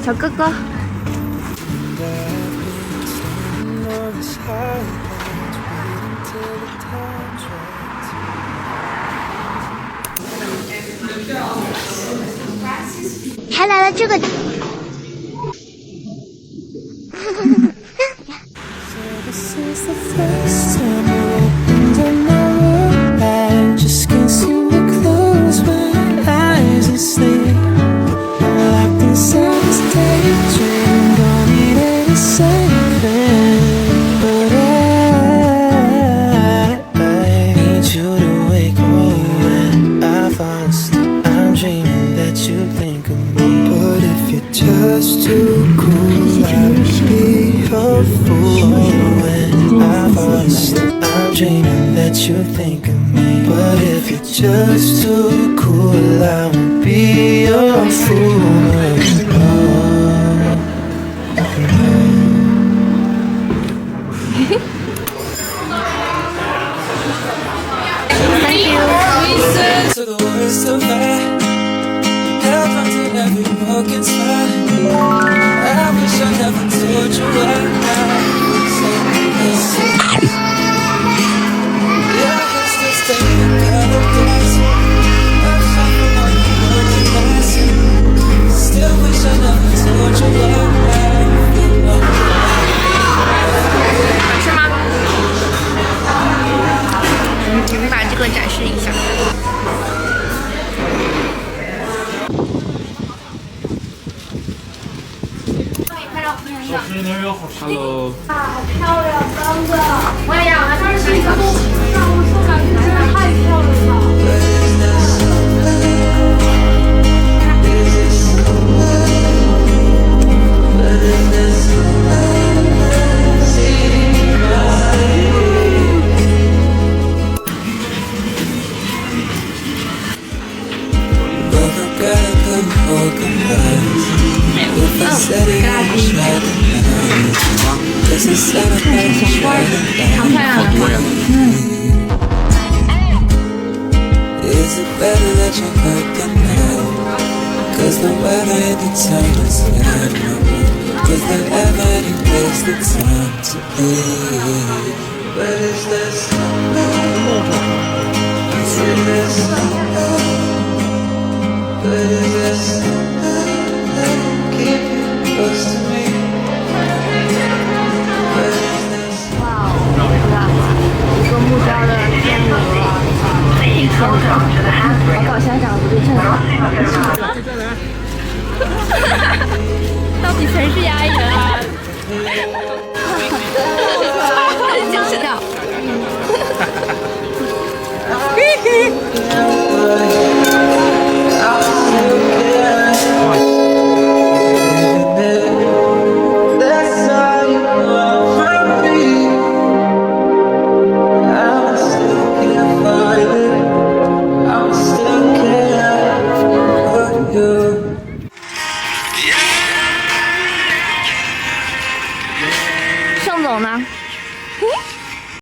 小哥哥。还来了这个。Just too cool, I'd be a fool when I fall asleep. I'm dreaming that you think of me. But if you're just too cool, I won't be a fool. Thank you. Listen to the words of that. Held on to every broken spot. I wish I never told you why. Yeah, I still stay together, guys. I'm shopping on the broken glass. Still wish I never told you why. 好吃吗？我们把这个展示一下。Hello。好漂亮，刚哥！我也要，但是一个都上路手感真的太漂亮了。好漂亮的花。Is it better that you cut the knife? Cause the weather in the town is bad. Was there ever any place the time to be? But is this? Is this? But is this? Keep you close to me. But is this? 哇哦，一个木雕的天鹅。我搞香港不对称了。到底谁是牙人啊？惊喜掉。